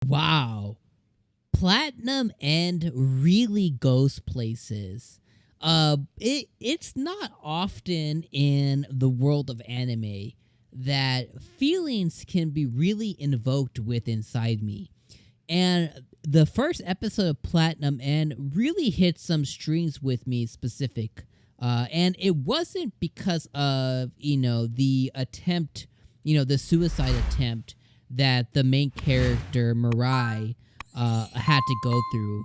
Wow. Platinum End really goes places. It's not often in the world of anime that feelings can be really invoked with inside me. And the first episode of Platinum End really hit some strings with me specific. And it wasn't because of, the attempt, the suicide attempt that the main character, Mirai, had to go through,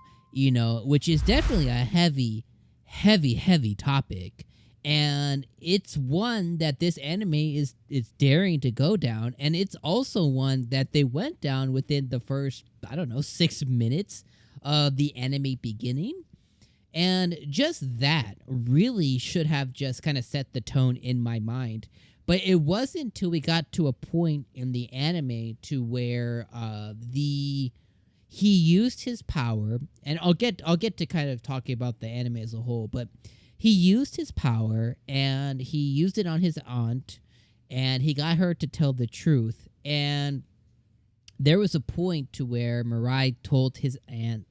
which is definitely a heavy topic. And it's one that this anime is daring to go down, and it's also one that they went down within the first, I don't know, 6 minutes of the anime beginning. And just that really should have just kind of set the tone in my mind. But it wasn't until we got to a point in the anime to where he used his power, and I'll get to kind of talking about the anime as a whole, but he used his power and he used it on his aunt, and he got her to tell the truth. And there was a point to where Mirai told his aunt,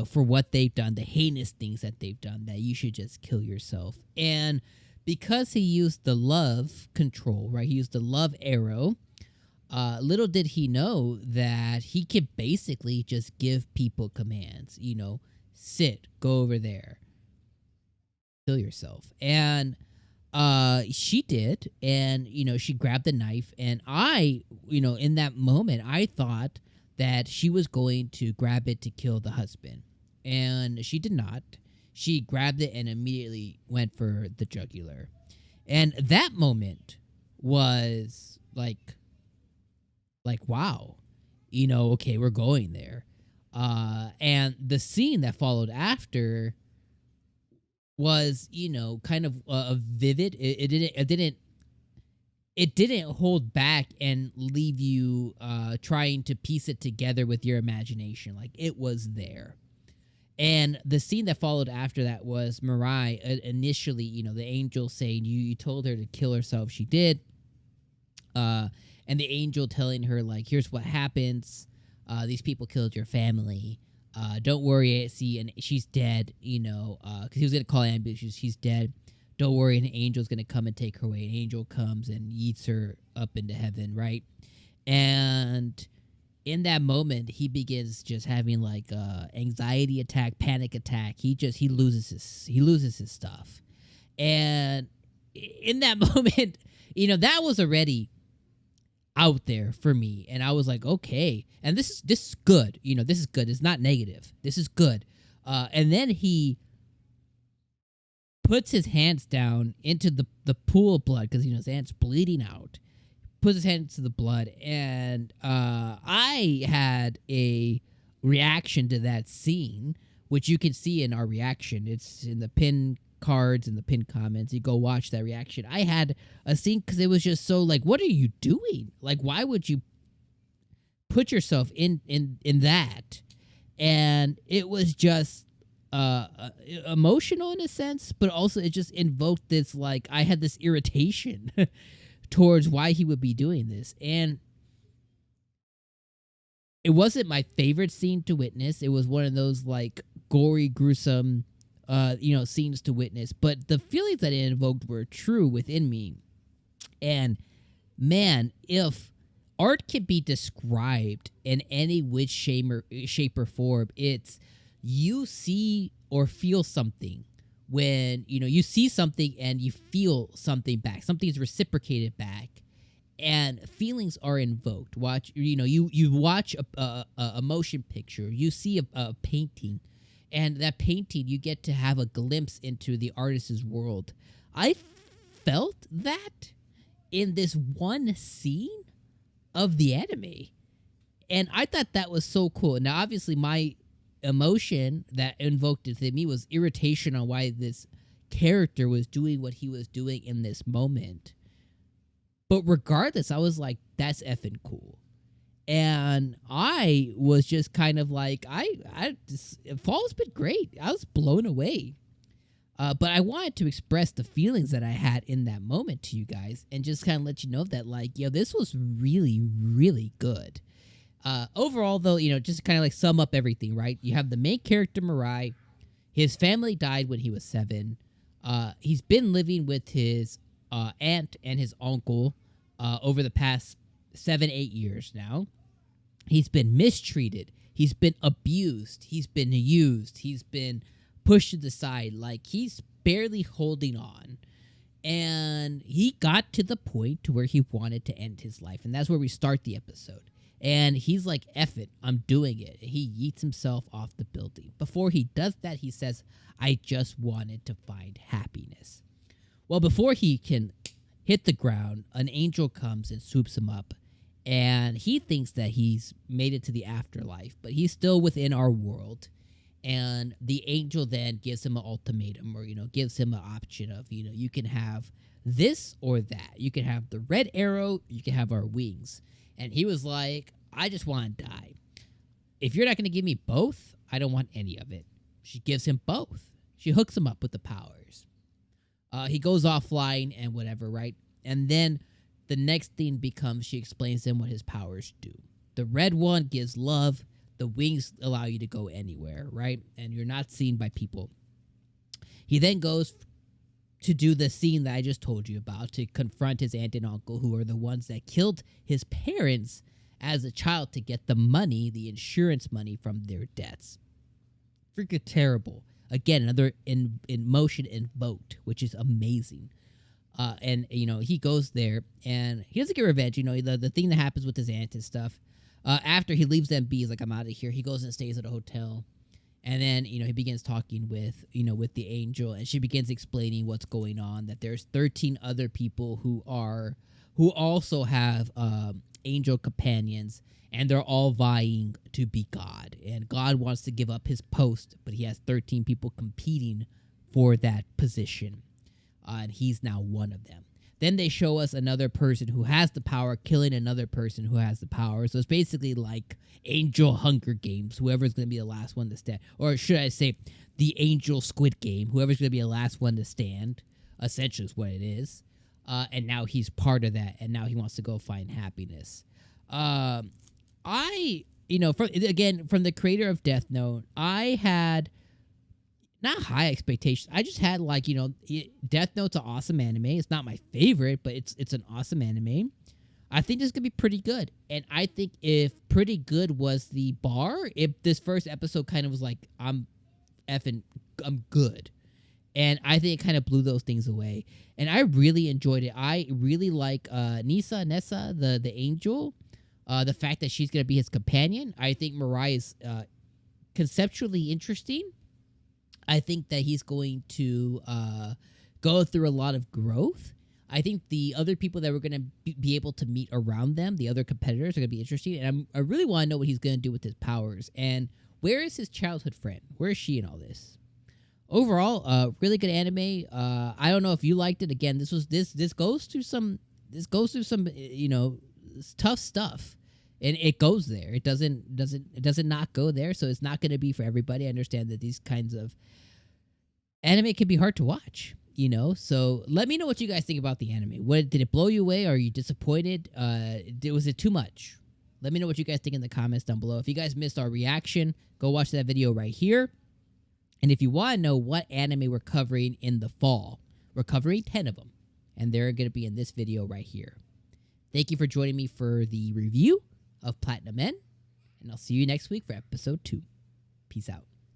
for what they've done, the heinous things that they've done, that you should just kill yourself. And because he used the love control, right? He used the love arrow. Little did he know that he could basically just give people commands, sit, go over there, kill yourself. And she did. And, she grabbed the knife. And I, in that moment, I thought that she was going to grab it to kill the husband. And she did not. She grabbed it and immediately went for the jugular. And that moment was like wow, okay, we're going there. And the scene that followed after was, kind of vivid. It didn't hold back and leave you trying to piece it together with your imagination. Like, it was there. And the scene that followed after that was Mirai initially, the angel saying, you told her to kill herself. She did. And the angel telling her, like, here's what happens. These people killed your family. Don't worry. See, and she's dead, because he was going to call an ambulance. She's dead. Don't worry. An angel's going to come and take her away. An angel comes and eats her up into heaven, right? And in that moment, he begins just having like anxiety attack, panic attack. He loses his stuff. And in that moment, that was already out there for me, and I was like, okay. And this is good. This is good. It's not negative. This is good. And then he puts his hands down into the pool of blood because his hand's bleeding out. Puts his hand into the blood, and I had a reaction to that scene, which you can see in our reaction. It's in the pin cards and the pin comments. You go watch that reaction. I had a scene because it was just so like, what are you doing? Like, why would you put yourself in that? And it was just emotional in a sense, but also it just invoked this, like, I had this irritation towards why he would be doing this. And it wasn't my favorite scene to witness. It was one of those like gory, gruesome scenes to witness, but the feelings that it invoked were true within me. And man, if art can be described in any which shape or form, it's you see or feel something when you see something and you feel something back. Something's reciprocated back, and feelings are invoked. You watch a motion picture, you see a painting, and that painting, you get to have a glimpse into the artist's world. I felt that in this one scene of the anime, and I thought that was so cool. Now, obviously, my emotion that invoked it in me was irritation on why this character was doing what he was doing in this moment. But regardless, I was like, that's effing cool. And I was just kind of like, fall's been great. I was blown away. But I wanted to express the feelings that I had in that moment to you guys, and just kind of let you know that, like, this was really, really good. Overall, though, just to kind of like sum up everything, right? You have the main character, Mirai. His family died when he was 7. He's been living with his aunt and his uncle over the past 7, 8 years now. He's been mistreated. He's been abused. He's been used. He's been pushed to the side. Like, he's barely holding on. And he got to the point to where he wanted to end his life. And that's where we start the episode. And he's like, F it, I'm doing it. He yeets himself off the building. Before he does that, he says, I just wanted to find happiness. Well, before he can hit the ground, an angel comes and swoops him up. And he thinks that he's made it to the afterlife, but he's still within our world. And the angel then gives him an ultimatum, or, gives him an option of, you can have this or that. You can have the red arrow, you can have our wings. And he was like, I just want to die. If you're not going to give me both, I don't want any of it. She gives him both. She hooks him up with the powers. He goes off flying and whatever, right? And then the next thing becomes, she explains to him what his powers do. The red one gives love. The wings allow you to go anywhere, right? And you're not seen by people. He then goes to do the scene that I just told you about, to confront his aunt and uncle, who are the ones that killed his parents as a child to get the money, the insurance money from their deaths. Freaking terrible. Again, another emotion invoked, which is amazing. And he goes there and he doesn't get revenge. The thing that happens with his aunt and stuff. After he leaves them be, he's like, I'm out of here. He goes and stays at a hotel. And then, he begins talking with the angel, and she begins explaining what's going on, that there's 13 other people who also have angel companions, and they're all vying to be God. And God wants to give up his post, but he has 13 people competing for that position. And he's now one of them. Then they show us another person who has the power killing another person who has the power. So it's basically like Angel Hunger Games. Whoever's going to be the last one to stand. Or should I say the Angel Squid Game. Whoever's going to be the last one to stand. Essentially is what it is. And now he's part of that. And now he wants to go find happiness. From the creator of Death Note, I had not high expectations. I just had Death Note's an awesome anime. It's not my favorite, but it's an awesome anime. I think this is gonna be pretty good. And I think if pretty good was the bar, if this first episode kind of was like, I'm good. And I think it kind of blew those things away. And I really enjoyed it. I really like Nessa, the angel. The fact that she's gonna be his companion. I think Mirai is conceptually interesting. I think that he's going to go through a lot of growth. I think the other people that we're going to be able to meet around them, the other competitors, are going to be interesting. And I really want to know what he's going to do with his powers. And where is his childhood friend? Where is she in all this? Overall, really good anime. I don't know if you liked it. Again, this goes through some tough stuff. And it goes there. It doesn't not go there. So it's not going to be for everybody. I understand that these kinds of anime can be hard to watch, So let me know what you guys think about the anime. Did it blow you away? Are you disappointed? Was it too much? Let me know what you guys think in the comments down below. If you guys missed our reaction, go watch that video right here. And if you want to know what anime we're covering in the fall, we're covering 10 of them. And they're going to be in this video right here. Thank you for joining me for the review of Platinum Men, and I'll see you next week for episode 2. Peace out.